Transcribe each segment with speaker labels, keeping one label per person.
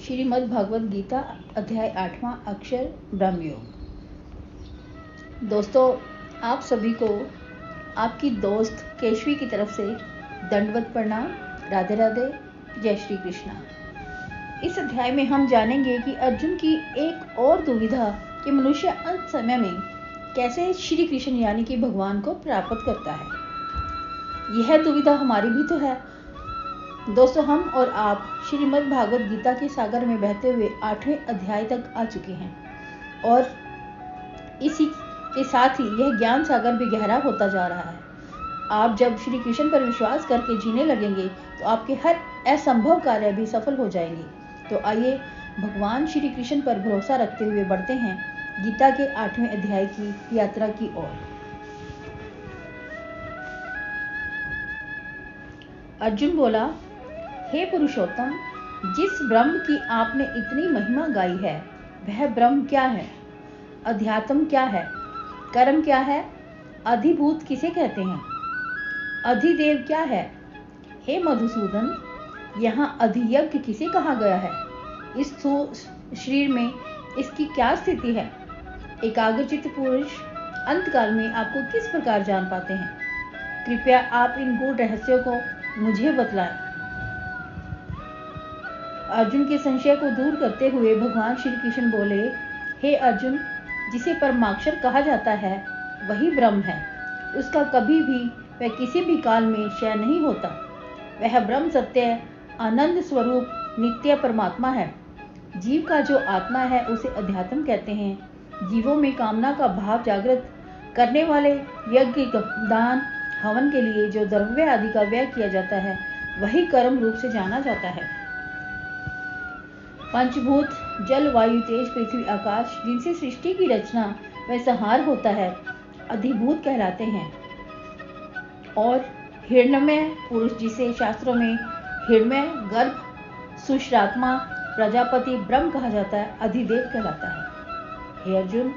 Speaker 1: श्रीमद् भगवद गीता अध्याय 8वां अक्षर ब्रह्मयोग। दोस्तों, आप सभी को आपकी दोस्त केशवी की तरफ से दंडवत प्रणाम। राधे राधे, जय श्री कृष्णा। इस अध्याय में हम जानेंगे कि अर्जुन की एक और दुविधा कि मनुष्य अंत समय में कैसे श्री कृष्ण यानी कि भगवान को प्राप्त करता है। यह दुविधा हमारी भी तो है। दोस्तों, हम और आप श्रीमद् भागवत गीता के सागर में बहते हुए 8वें अध्याय तक आ चुके हैं और इसी के साथ ही यह ज्ञान सागर भी गहरा होता जा रहा है। आप जब श्री कृष्ण पर विश्वास करके जीने लगेंगे तो आपके हर असंभव कार्य भी सफल हो जाएंगे। तो आइए भगवान श्री कृष्ण पर भरोसा रखते हुए बढ़ते हैं गीता के 8वें अध्याय की यात्रा की ओर। अर्जुन बोला, हे पुरुषोत्तम, जिस ब्रह्म की आपने इतनी महिमा गाई है वह ब्रह्म क्या है? अध्यात्म क्या है? कर्म क्या है? अधिभूत किसे कहते हैं? अधिदेव क्या है? हे मधुसूदन, यहाँ अधियज्ञ किसे कहा गया है? इस शरीर में इसकी क्या स्थिति है? एकाग्रचित्त पुरुष अंतकाल में आपको किस प्रकार जान पाते हैं? कृपया आप इन गूढ़ रहस्यों को मुझे बतलाएं। अर्जुन के संशय को दूर करते हुए भगवान श्री कृष्ण बोले, हे अर्जुन, जिसे परमाक्षर कहा जाता है वही ब्रह्म है। उसका कभी भी वह किसी भी काल में क्षय नहीं होता। वह ब्रह्म सत्य आनंद स्वरूप नित्य परमात्मा है। जीव का जो आत्मा है उसे अध्यात्म कहते हैं। जीवों में कामना का भाव जागृत करने वाले यज्ञ, दान, हवन के लिए जो द्रव्य आदि का व्यय किया जाता है वही कर्म रूप से जाना जाता है। पंचभूत जल, वायु, तेज, पृथ्वी, आकाश, जिनसे सृष्टि की रचना व संहार होता है, अधिभूत कहलाते हैं। और हिरण्मय पुरुष, जिसे शास्त्रों में हिरण्मय, गर्भ, सुश्रात्मा, प्रजापति, ब्रह्म कहा जाता है, अधिदेव कहलाता है। हे अर्जुन,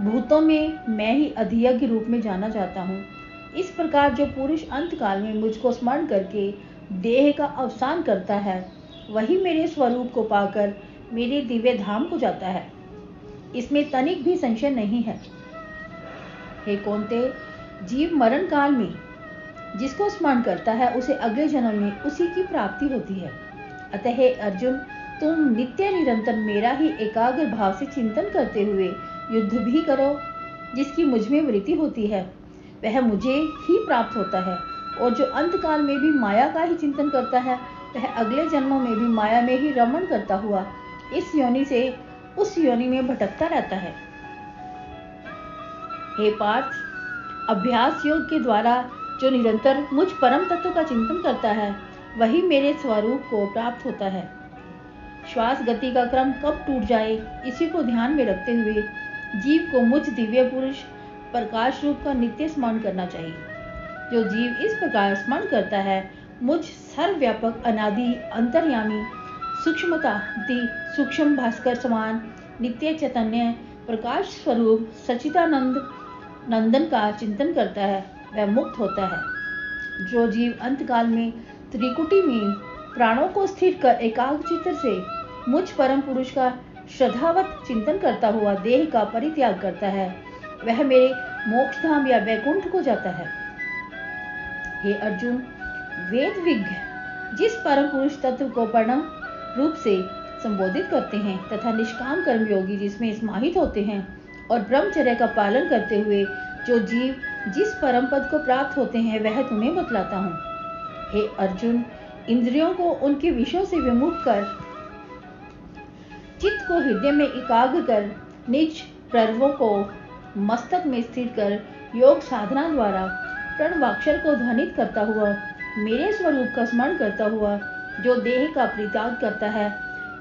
Speaker 1: भूतों में मैं ही अधियज्ञ रूप में जाना जाता हूँ। इस प्रकार जो पुरुष अंतकाल में मुझको स्मरण करके देह का अवसान करता है वही मेरे स्वरूप को पाकर मेरे दिव्य धाम को जाता है। इसमें तनिक भी संशय नहीं है। हे कौन्ते, जीव मरण काल में जिसको स्मरण करता है उसे अगले जन्म में उसी की प्राप्ति होती है। अतः हे अर्जुन, तुम नित्य निरंतर मेरा ही एकाग्र भाव से चिंतन करते हुए युद्ध भी करो। जिसकी मुझ में वृत्ति होती है वह मुझे ही प्राप्त होता है, और जो अंतकाल में भी माया का ही चिंतन करता है वह अगले जन्मों में भी माया में ही रमण करता हुआ इस योनि से उस योनि में भटकता रहता है। हे पार्थ, अभ्यास योग के द्वारा जो निरंतर मुझ परम तत्व का चिंतन करता है वही मेरे स्वरूप को प्राप्त होता है। श्वास गति का क्रम कब टूट जाए इसी को ध्यान में रखते हुए जीव को मुझ दिव्य पुरुष प्रकाश रूप का नित्य स्मरण करना चाहिए। जो जीव इस प्रकार स्मरण करता है मुझ सर्वव्यापक, अनादि, अंतर्यामी, सूक्ष्मताति सूक्ष्म भास्कर समान नित्य चैतन्य प्रकाश स्वरूप सच्चिदानंद नंदन का चिंतन करता है वह मुक्त होता है। जो जीव अंतकाल में त्रिकुटी में प्राणों को स्थिर कर एकाग्रचित्त से मुझ परम पुरुष का श्रद्धावत चिंतन करता हुआ देह का परित्याग करता है वह मेरे मोक्ष धाम या वैकुंठ को जाता है। हे अर्जुन, वेद विज्ञ जिस परम पुरुष तत्व को परम रूप से संबोधित करते हैं तथा निष्काम कर्मयोगी जिसमें समाहित होते हैं और ब्रह्मचर्य का पालन करते हुए जो जीव जिस परम पद को प्राप्त होते हैं वह तुम्हें बतलाता हूँ। हे अर्जुन, इंद्रियों को उनके विषयों से विमुख कर चित्त को हृदय में एकाग्र कर निज प्ररवों को मस्तक में स्थिर कर योग साधना द्वारा प्रणवाक्षर को ध्वनित करता हुआ मेरे स्वरूप का स्मरण करता हुआ जो देह का परित्याग करता है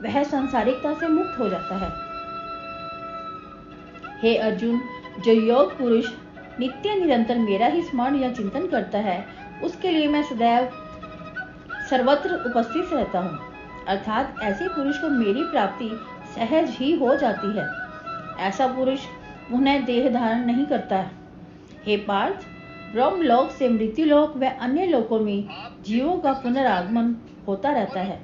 Speaker 1: वह सांसारिकता से मुक्त हो जाता है। हे अर्जुन, जो योग पुरुष नित्य निरंतर मेरा ही स्मरण या चिंतन करता है उसके लिए मैं सदैव सर्वत्र उपस्थित रहता हूँ। अर्थात ऐसे पुरुष को मेरी प्राप्ति सहज ही हो जाती है। ऐसा पुरुष पुनः देह धारण नहीं करता। हे पार्थ, ब्रह्मलोक से मृत्युलोक व अन्य लोकों में जीवों का पुनरागमन होता रहता है,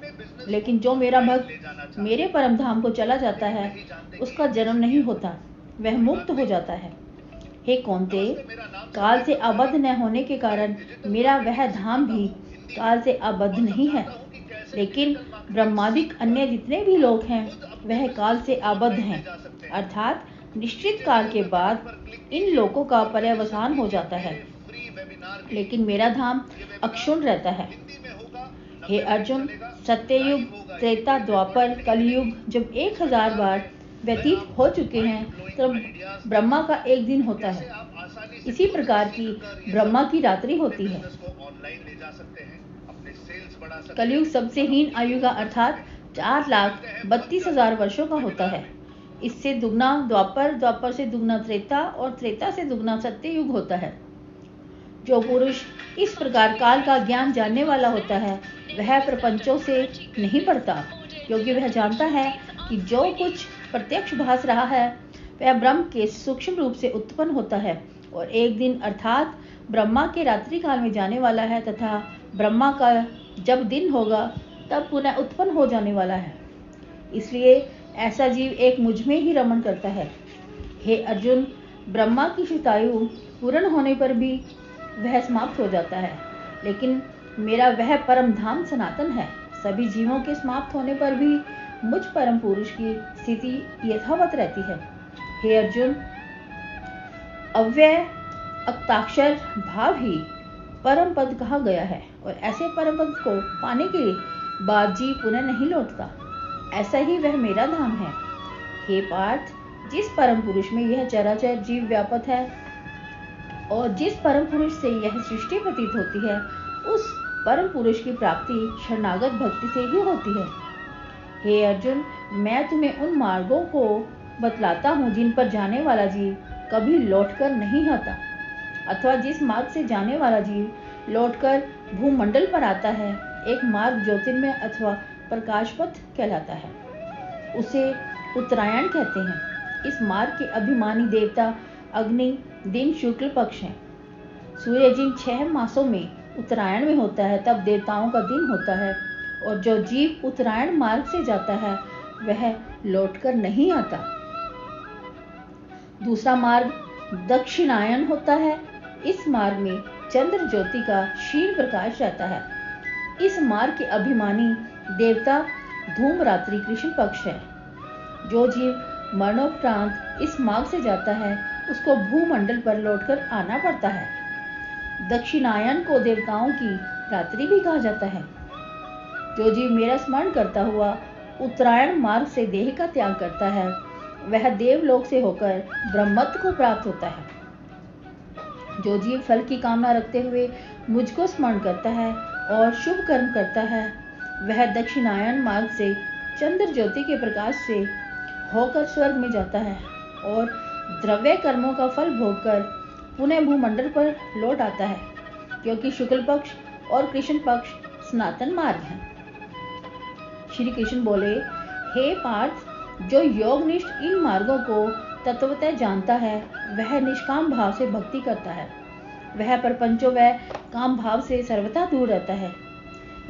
Speaker 1: लेकिन जो मेरा भक्त मेरे परम धाम को चला जाता है उसका जन्म नहीं होता, वह मुक्त हो जाता है। हे कौन्ते, काल से आबद्ध न होने के कारण मेरा वह धाम भी काल से आबद्ध नहीं है, लेकिन ब्रह्मादिक अन्य जितने भी लोग हैं वह काल से आबद्ध हैं, अर्थात निश्चित काल के बाद इन लोगों का पर्यवसान हो जाता है, लेकिन मेरा धाम अक्षुण्ण रहता है। हे अर्जुन, सत्ययुग, त्रेता, द्वापर, कलयुग जब 1000 बार व्यतीत हो चुके हैं तब ब्रह्मा का एक दिन होता है। इसी प्रकार की ब्रह्मा की रात्रि होती है। कलयुग सबसे हीन आयु का अर्थात 4,32,000 वर्षों का होता है। इससे दुगना द्वापर, द्वापर से दुगना त्रेता और त्रेता से दुगना सत्ययुग होता है। जो पुरुष इस प्रकार काल का ज्ञान जानने वाला होता है वह प्रपंचों से नहीं पड़ता, क्योंकि वह जानता है कि जो कुछ प्रत्यक्ष भास रहा है वह ब्रह्म के सूक्ष्म रूप से उत्पन्न होता है और एक दिन अर्थात ब्रह्मा के रात्रि काल में जाने वाला है तथा ब्रह्मा का जब दिन होगा तब पुनः उत्पन्न हो जाने वाला है। इसलिए ऐसा जीव एक मुझ में ही रमण करता है। हे अर्जुन, ब्रह्मा की शतायु पूर्ण होने पर भी वह समाप्त हो जाता है, लेकिन मेरा वह परम धाम सनातन है। सभी जीवों के समाप्त होने पर भी मुझ परम पुरुष की स्थिति यथावत रहती है। हे अर्जुन, अव्यय अक्ताक्षर भाव ही परम पद कहा गया है और ऐसे परम पद को पाने के बाद जीव पुनः नहीं लौटता। ऐसा ही वह मेरा धाम है। हे पार्थ, जिस परम पुरुष में यह चराचर जीव व्यापक है और जिस परम पुरुष से यह सृष्टि प्रतीत होती है उस परम पुरुष की प्राप्ति शरणागत भक्ति से ही होती है। हे अर्जुन, मैं तुम्हें उन मार्गों को बतलाता हूँ जिन पर जाने वाला जीव कभी लौटकर नहीं आता, अथवा जिस मार्ग से जाने वाला जीव लौटकर भूमंडल पर आता है। एक मार्ग ज्योतिर्मय अथवा प्रकाश पथ कहलाता है, उसे उत्तरायण कहते हैं। इस मार्ग के अभिमानी देवता अग्नि दिन शुक्ल पक्ष है। सूर्य जिन 6 मासों में उत्तरायण में होता है तब देवताओं का दिन होता है, और जो जीव उत्तरायण मार्ग से जाता है वह लौटकर नहीं आता। दूसरा मार्ग दक्षिणायन होता है। इस मार्ग में चंद्र ज्योति का क्षीण प्रकाश रहता है। इस मार्ग के अभिमानी देवता धूमरात्रि कृष्ण पक्ष है। जो जीव मरणोपरांत इस मार्ग से जाता है उसको भूमंडल पर लौटकर आना पड़ता है। दक्षिणायन को देवताओं की रात्रि भी कहा जाता है। जो जीव मेरा स्मरण करता हुआ उत्तरायण मार्ग से देह का त्याग करता है वह देवलोक से होकर ब्रह्मत्व को प्राप्त होता है। जो जीव फल की कामना रखते हुए मुझको स्मरण करता है और शुभ कर्म करता है वह दक्षिणायन मार्ग से चंद्र ज्योति के प्रकाश से होकर स्वर्ग में जाता है और द्रव्य कर्मों का फल भोगकर पुनः भूमंडल पर लौट आता है, क्योंकि शुक्ल पक्ष और कृष्ण पक्ष सनातन मार्ग है। श्री कृष्ण बोले, हे पार्थ, जो योगनिष्ठ इन मार्गों को तत्वतः जानता है वह निष्काम भाव से भक्ति करता है। वह प्रपंचों व काम भाव से सर्वथा दूर रहता है।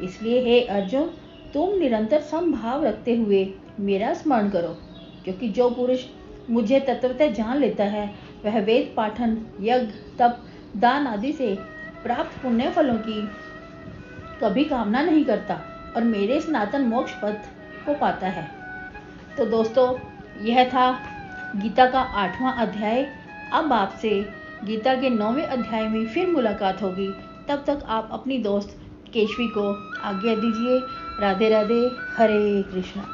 Speaker 1: इसलिए हे अर्जुन, तुम निरंतर समभाव रखते हुए मेरा स्मरण करो, क्योंकि जो पुरुष मुझे तत्वतः जान लेता है वह वेद पाठन, यज्ञ, तप, दान आदि से प्राप्त पुण्य फलों की कभी कामना नहीं करता और मेरे सनातन मोक्ष पथ को पाता है। तो दोस्तों, यह था गीता का 8वां अध्याय। अब आपसे गीता के 9वें अध्याय में फिर मुलाकात होगी। तब तक आप अपनी दोस्त केशवी को आज्ञा दीजिए। राधे राधे, हरे कृष्णा।